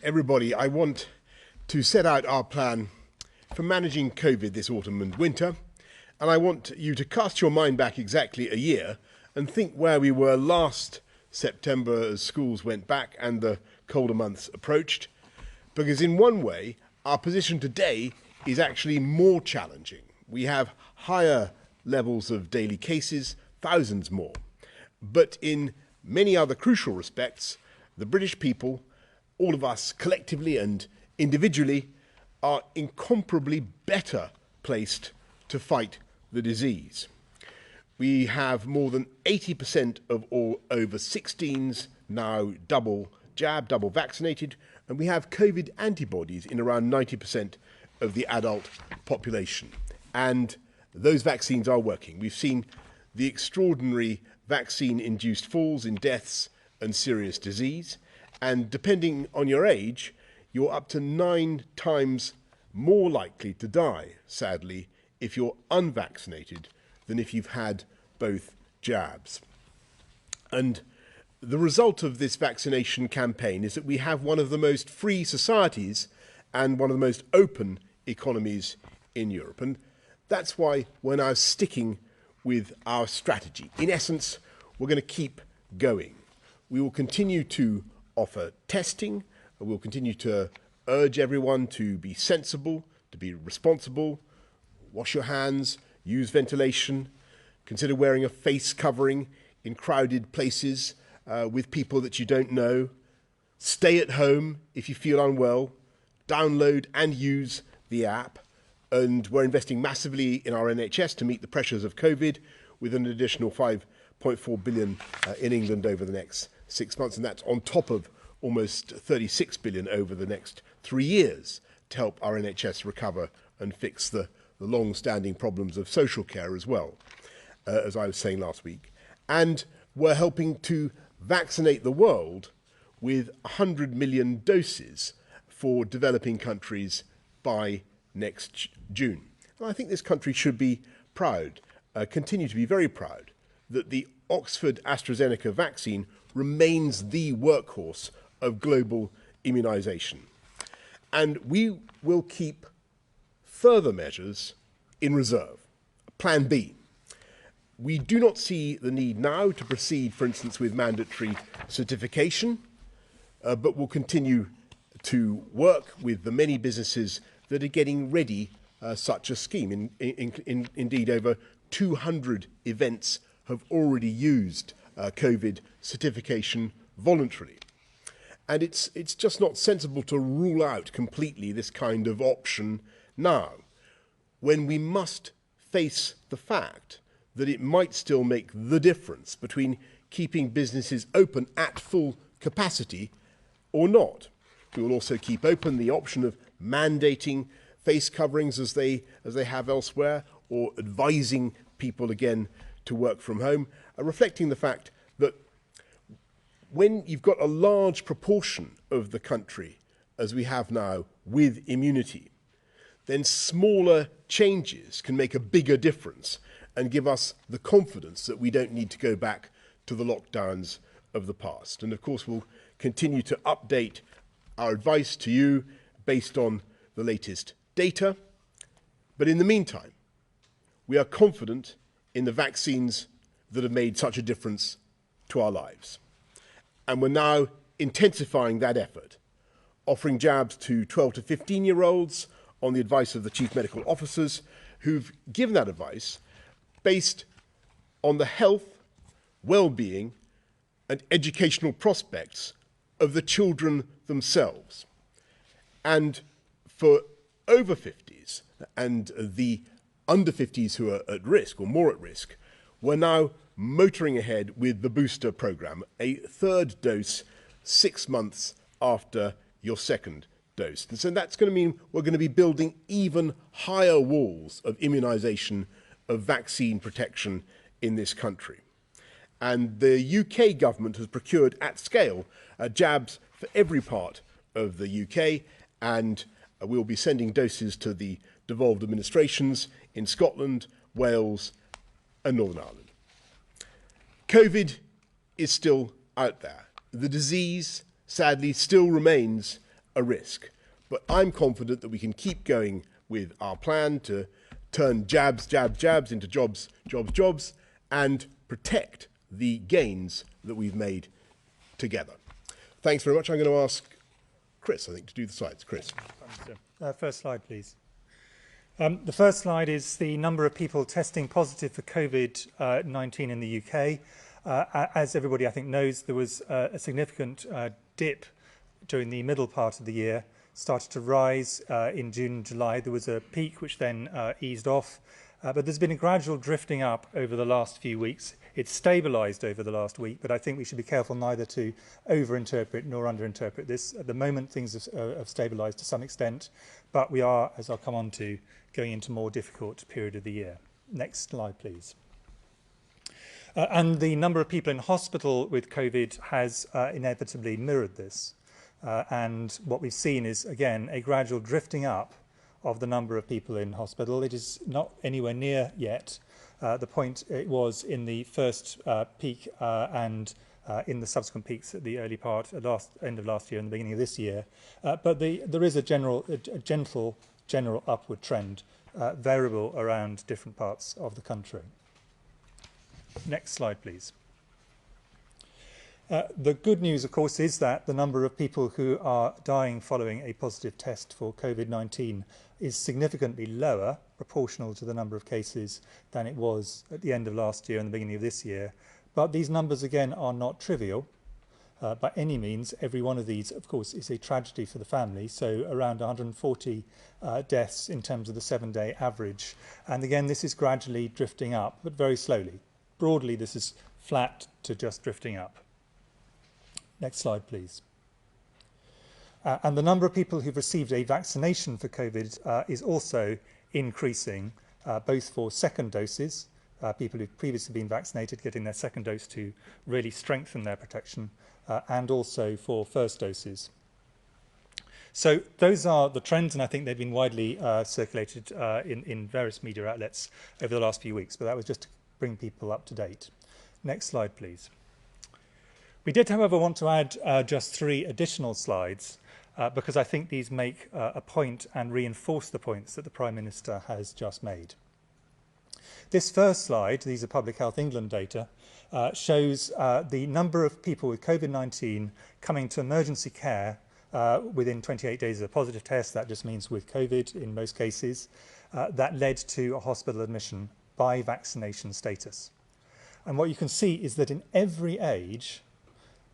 everybody. I want to set out our plan for managing COVID this autumn and winter, and I want you to cast your mind back exactly a year and think where we were last September as schools went back and the colder months approached, because in one way our position today is actually more challenging. We have higher levels of daily cases, thousands more, but in many other crucial respects, the British people, all of us collectively and individually, are incomparably better placed to fight the disease. We have more than 80% of all over 16s now double jabbed, double vaccinated, and we have COVID antibodies in around 90% of the adult population. And those vaccines are working. We've seen the extraordinary vaccine-induced falls in deaths and serious disease, and depending on your age, you're up to 9 times more likely to die, sadly, if you're unvaccinated than if you've had both jabs. And the result of this vaccination campaign is that we have one of the most free societies and one of the most open economies in Europe. And that's why we're now sticking with our strategy. In essence, we're going to keep going. We will continue to offer testing. We'll continue to urge everyone to be sensible, to be responsible, wash your hands, use ventilation, consider wearing a face covering in crowded places with people that you don't know. Stay at home if you feel unwell. Download and use the app. And we're investing massively in our NHS to meet the pressures of COVID with an additional 5.4 billion in England over the next 6 months. And that's on top of almost 36 billion over the next 3 years to help our NHS recover and fix the long-standing problems of social care as well, as I was saying last week. And we're helping to vaccinate the world with 100 million doses for developing countries by next June. And I think this country should be proud, continue to be very proud, that the Oxford AstraZeneca vaccine remains the workhorse of global immunisation. And we will keep further measures in reserve. Plan B. We do not see the need now to proceed, for instance, with mandatory certification, but will continue to work with the many businesses that are getting ready such a scheme. Indeed, over 200 events have already used COVID certification voluntarily. And it's just not sensible to rule out completely this kind of option now, when we must face the fact that it might still make the difference between keeping businesses open at full capacity or not. We will also keep open the option of mandating face coverings as they have elsewhere, or advising people again to work from home, reflecting the fact that when you've got a large proportion of the country, as we have now, with immunity, then smaller changes can make a bigger difference and give us the confidence that we don't need to go back to the lockdowns of the past. And of course, we'll continue to update our advice to you based on the latest data. But in the meantime, we are confident in the vaccines that have made such a difference to our lives. And we're now intensifying that effort, offering jabs to 12 to 15-year-olds on the advice of the chief medical officers who've given that advice based on the health, well-being and educational prospects of the children themselves. And for over 50s and the under 50s who are at risk or more at risk, we're now motoring ahead with the booster programme, a third dose 6 months after your second dose. And so that's going to mean we're going to be building even higher walls of immunisation, of vaccine protection in this country. And the UK government has procured at scale jabs for every part of the UK, and we'll be sending doses to the devolved administrations in Scotland, Wales and Northern Ireland. COVID is still out there. The disease, sadly, still remains a risk. But I'm confident that we can keep going with our plan to turn jabs into jobs, and protect the gains that we've made together. Thanks very much. I'm going to ask Chris, I think, to do the slides. Chris. First slide, please. The first slide is the number of people testing positive for COVID-19 in the UK. As everybody, I think, knows, there was a significant dip during the middle part of the year, started to rise in June and July. There was a peak which then eased off, but there's been a gradual drifting up over the last few weeks. It's stabilised over the last week, but I think we should be careful neither to overinterpret nor underinterpret this. At the moment, things have stabilised to some extent, but we are, as I'll come on to, going into a more difficult period of the year. Next slide, please. And the number of people in hospital with COVID has inevitably mirrored this. And what we've seen is, again, a gradual drifting up of the number of people in hospital. It is not anywhere near yet the point it was in the first peak and in the subsequent peaks at the early part, end of last year and the beginning of this year. But there is a gentle upward trend, variable around different parts of the country. Next slide, please. The good news, of course, is that the number of people who are dying following a positive test for COVID-19 is significantly lower, proportional to the number of cases, than it was at the end of last year and the beginning of this year. But these numbers, again, are not trivial by any means. Every one of these, of course, is a tragedy for the family. So around 140 deaths in terms of the 7-day average. And again, this is gradually drifting up, but very slowly. Broadly, this is flat to just drifting up. Next slide, please. And the number of people who've received a vaccination for COVID is also increasing, both for second doses, people who've previously been vaccinated getting their second dose to really strengthen their protection, and also for first doses. So those are the trends, and I think they've been widely circulated in various media outlets over the last few weeks, but that was just to bring people up to date. Next slide, please. We did, however, want to add just 3 additional slides because I think these make a point and reinforce the points that the Prime Minister has just made. This first slide, these are Public Health England data, shows the number of people with COVID-19 coming to emergency care within 28 days of a positive test. That just means with COVID in most cases. That led to a hospital admission by vaccination status. And what you can see is that in every age,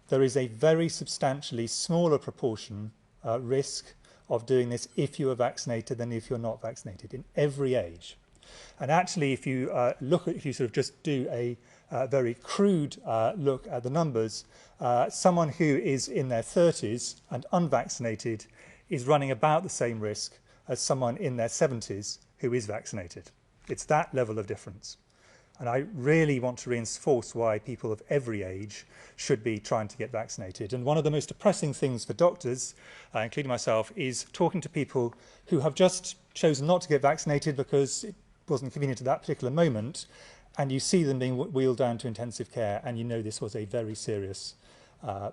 there is a very substantially smaller proportion risk of doing this if you are vaccinated than if you're not vaccinated, in every age. And actually, if you if you sort of just do a very crude look at the numbers, someone who is in their 30s and unvaccinated is running about the same risk as someone in their 70s who is vaccinated. It's that level of difference. And I really want to reinforce why people of every age should be trying to get vaccinated. And one of the most depressing things for doctors, including myself, is talking to people who have just chosen not to get vaccinated because it wasn't convenient at that particular moment, and you see them being wheeled down to intensive care, and you know this was a very serious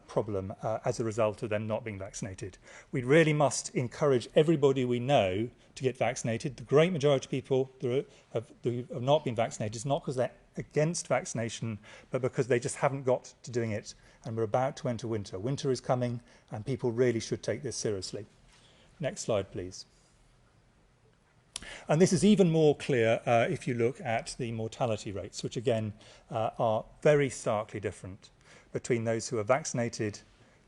problem as a result of them not being vaccinated. We really must encourage everybody we know to get vaccinated. The great majority of people who have not been vaccinated is not because they're against vaccination, but because they just haven't got to doing it. And we're about to enter winter. Winter is coming, and people really should take this seriously. Next slide, please. And this is even more clear if you look at the mortality rates, which again are very starkly different between those who are vaccinated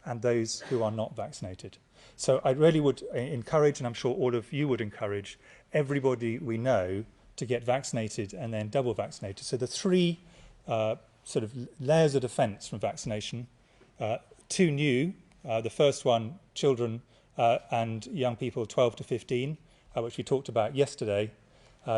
and those who are not vaccinated. So I really would encourage, and I'm sure all of you would encourage, everybody we know to get vaccinated and then double vaccinated. So the 3 sort of layers of defence from vaccination, 2 new, the first one, children and young people 12 to 15, which we talked about yesterday.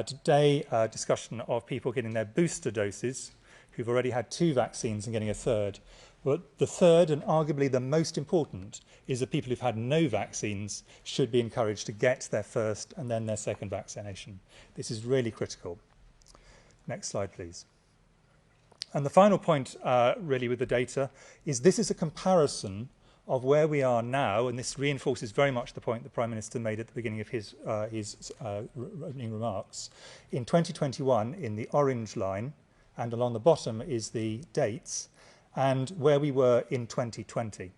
Today, discussion of people getting their booster doses, who've already had 2 vaccines and getting a third. But the third, and arguably the most important, is that people who've had no vaccines should be encouraged to get their first and then their second vaccination. This is really critical. Next slide, please. And the final point, really, with the data, is this is a comparison of where we are now, and this reinforces very much the point the Prime Minister made at the beginning of his opening remarks. In 2021, in the orange line, and along the bottom is the dates, and where we were in 2020.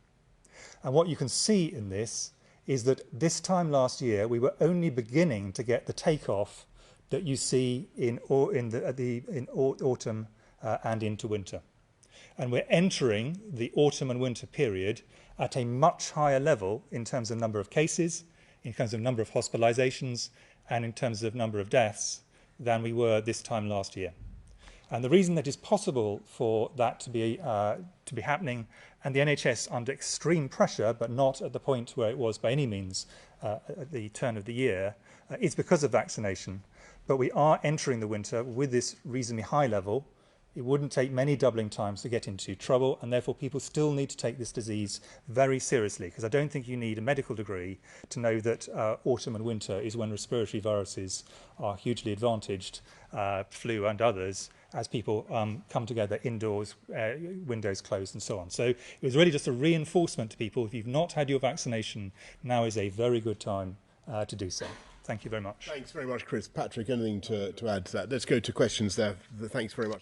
And what you can see in this is that this time last year, we were only beginning to get the takeoff that you see in autumn and into winter. And we're entering the autumn and winter period at a much higher level in terms of number of cases, in terms of number of hospitalizations, and in terms of number of deaths than we were this time last year. And the reason that it's possible for that to be happening, and the NHS under extreme pressure, but not at the point where it was by any means at the turn of the year, is because of vaccination. But we are entering the winter with this reasonably high level. It wouldn't take many doubling times to get into trouble, and therefore people still need to take this disease very seriously, because I don't think you need a medical degree to know that autumn and winter is when respiratory viruses are hugely advantaged, flu and others, as people come together indoors, windows closed and so on. So it was really just a reinforcement to people. If you've not had your vaccination, now is a very good time to do so. Thank you very much. Thanks very much, Chris. Patrick, anything to add to that? Let's go to questions there. Thanks very much.